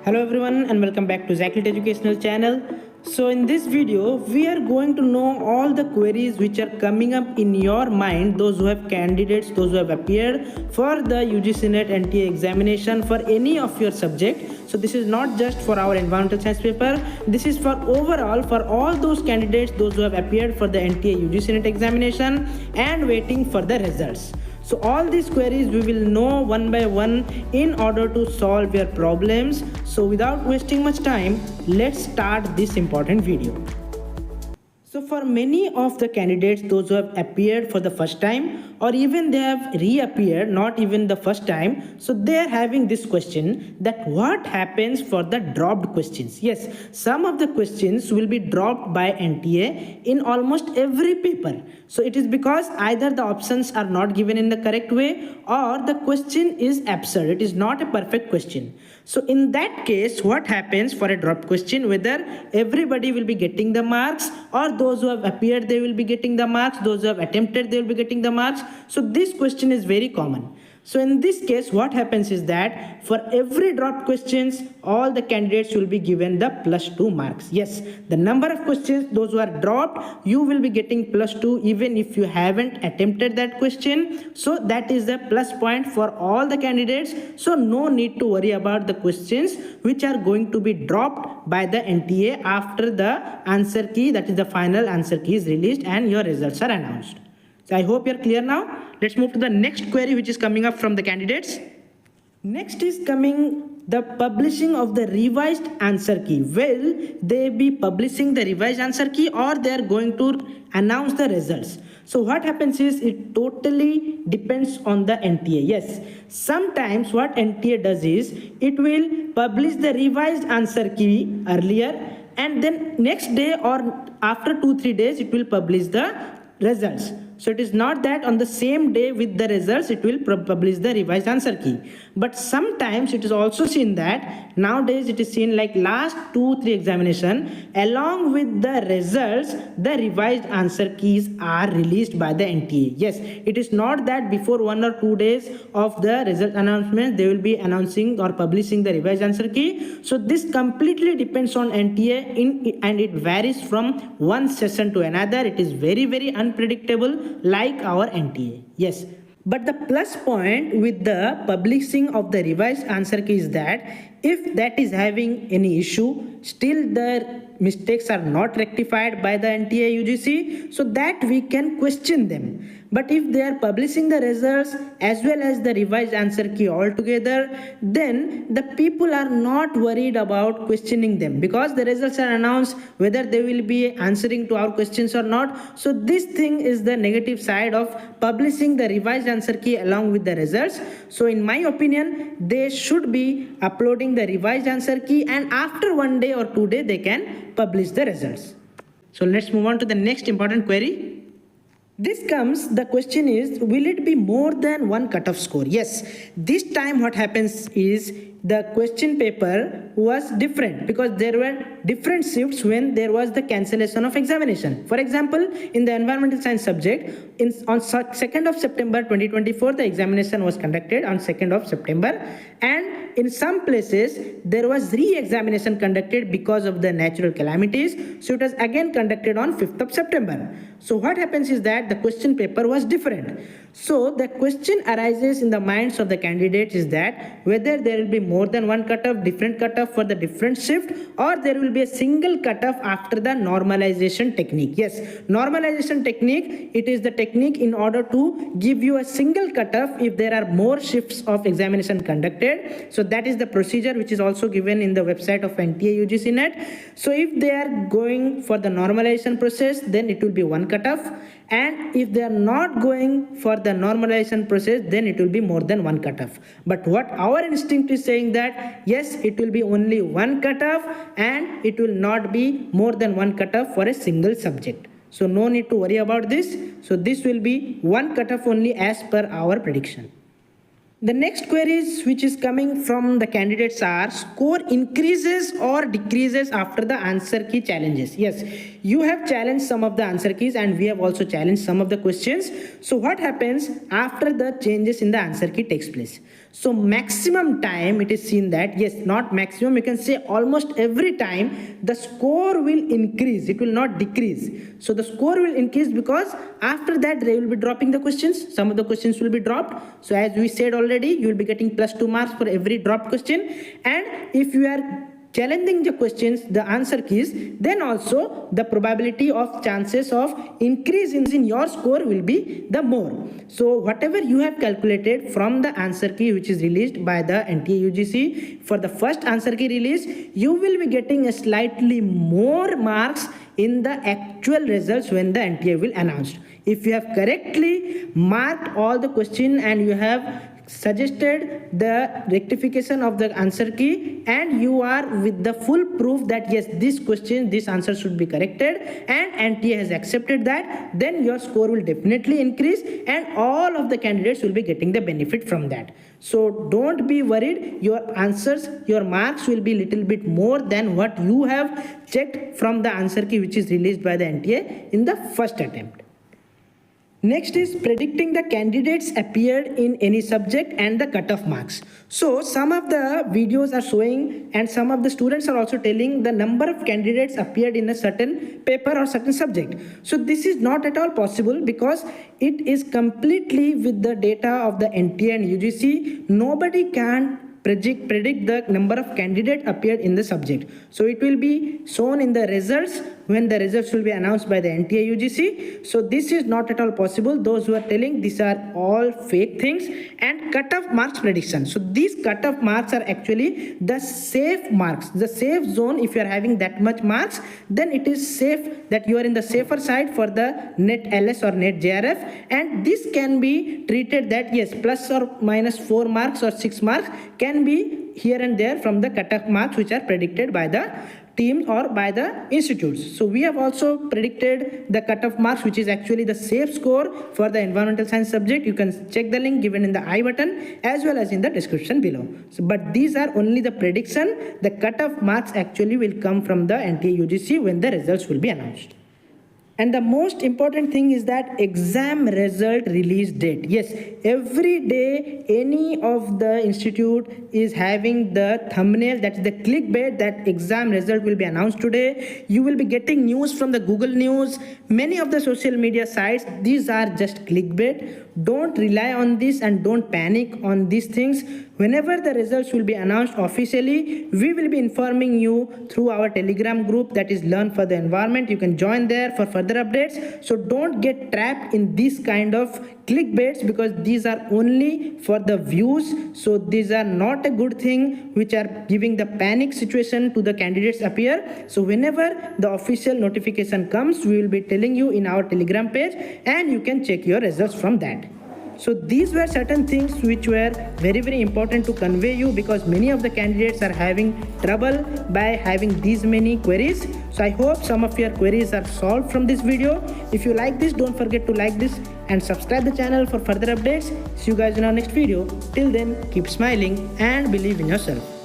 Hello everyone and welcome back to Zaclit Educational Channel. So in this video we are going to know all the queries which are coming up in your mind, those who have candidates, those who have appeared for the UGC NET NTA examination for any of your subject. So this is not just for our environmental science paper, this is for overall for all those candidates, those who have appeared for the NTA UGC NET examination and waiting for the results. So all these queries we will know one by one in order to solve your problems. So without wasting much time, let's start this important video. So for many of the candidates, those who have appeared for the first time or even they have reappeared, not even the first time, so they are having this question that what happens for the dropped questions. Yes, some of the questions will be dropped by NTA in almost every paper. So it is because either the options are not given in the correct way or the question is absurd. It is not a perfect question. So in that case, what happens for a dropped question, whether everybody will be getting the marks or those who have appeared, they will be getting the marks, those who have attempted, they will be getting the marks. So this question is very common. So in this case, what happens is that for every dropped questions, all the candidates will be given the +2 marks. Yes, the number of questions, those who are dropped, you will be getting +2 even if you haven't attempted that question. So that is the plus point for all the candidates. So no need to worry about the questions which are going to be dropped by the NTA after the answer key, that is the final answer key, is released and your results are announced. So I hope you're clear now. Let's move to the next query which is coming up from the candidates. Next is coming the publishing of the revised answer key. Will they be publishing the revised answer key or they are going to announce the results? So what happens is it totally depends on the NTA. Yes, sometimes what NTA does is it will publish the revised answer key earlier and then next day or after 2-3 days it will publish the results. So it is not that on the same day with the results it will publish the revised answer key. But sometimes it is also seen that nowadays it is seen like last 2-3 examination along with the results the revised answer keys are released by the NTA. Yes, it is not that before 1 or 2 days of the result announcement they will be announcing or publishing the revised answer key. So this completely depends on NTA and it varies from one session to another. It is very unpredictable like our NTA. Yes, but the plus point with the publishing of the revised answer key is that if that is having any issue, still the mistakes are not rectified by the NTA UGC, so that we can question them. But if they are publishing the results as well as the revised answer key all together, then the people are not worried about questioning them because the results are announced whether they will be answering to our questions or not. So this thing is the negative side of publishing the revised answer key along with the results. So in my opinion, they should be uploading the revised answer key and after 1 day or 2 days they can publish the results. So let's move on to the next important query. The question is, will it be more than one cutoff score? Yes, this time what happens is the question paper was different because there were different shifts when there was the cancellation of examination. For example, in the environmental science subject, on 2nd of September 2024, the examination was conducted on 2nd of September and in some places there was re-examination conducted because of the natural calamities. So it was again conducted on 5th of September. So what happens is that the question paper was different. So the question arises in the minds of the candidates is that whether there will be more than one cutoff, different cutoff for the different shift, or there will be a single cutoff after the normalization technique. Yes, normalization technique, it is the technique in order to give you a single cutoff if there are more shifts of examination conducted. So that is the procedure which is also given in the website of NTA UGC NET. So if they are going for the normalization process, then it will be one cutoff, and if they are not going for the normalization process, then it will be more than one cutoff. But what our instinct is saying that yes, it will be only one cutoff and it will not be more than one cutoff for a single subject. So no need to worry about this. So this will be one cutoff only as per our prediction. The next queries which is coming from the candidates are score increases or decreases after the answer key challenges. Yes, you have challenged some of the answer keys and we have also challenged some of the questions. So what happens after the changes in the answer key takes place? So maximum time it is seen that, yes, not maximum, you can say almost every time the score will increase, it will not decrease. So the score will increase because after that they will be dropping the questions, some of the questions will be dropped. So as we said already, you will be getting +2 marks for every dropped question. And if you are challenging the questions, the answer keys, then also the probability of chances of increase in your score will be the more. So whatever you have calculated from the answer key which is released by the NTA UGC, for the first answer key release, you will be getting a slightly more marks in the actual results when the NTA will announce. If you have correctly marked all the question and you have suggested the rectification of the answer key and you are with the full proof that yes, this question, this answer should be corrected and NTA has accepted that, then your score will definitely increase and all of the candidates will be getting the benefit from that. So don't be worried, your answers, your marks will be little bit more than what you have checked from the answer key which is released by the NTA in the first attempt. Next is predicting the candidates appeared in any subject and the cutoff marks. So some of the videos are showing and some of the students are also telling the number of candidates appeared in a certain paper or certain subject. So this is not at all possible because it is completely with the data of the NTA and UGC. Nobody can predict the number of candidates appeared in the subject. So it will be shown in the results when the results will be announced by the NTA UGC. So this is not at all possible. Those who are telling these are all fake things. And cutoff marks prediction. So these cutoff marks are actually the safe marks, the safe zone. If you are having that much marks, then it is safe that you are in the safer side for the net LS or net JRF. And this can be treated that yes, plus or minus 4 marks or 6 marks can be here and there from the cutoff marks which are predicted by the teams or by the institutes. So we have also predicted the cutoff marks which is actually the safe score for the environmental science subject. You can check the link given in the I button as well as in the description below. So, but these are only the prediction. The cutoff marks actually will come from the NTA UGC when the results will be announced. And the most important thing is that exam result release date. Yes, every day any of the institute is having the thumbnail, that is the clickbait, that exam result will be announced today. You will be getting news from the Google News, many of the social media sites. These are just clickbait. Don't rely on this and don't panic on these things. Whenever the results will be announced officially, we will be informing you through our Telegram group, that is Learn for the Environment. You can join there for further updates. So don't get trapped in this kind of clickbaits because these are only for the views. So these are not a good thing which are giving the panic situation to the candidates appear. So whenever the official notification comes, we will be telling you in our Telegram page and you can check your results from that. So these were certain things which were very important to convey you because many of the candidates are having trouble by having these many queries. So I hope some of your queries are solved from this video. If you like this, don't forget to like this and subscribe the channel for further updates. See you guys in our next video. Till then, keep smiling and believe in yourself.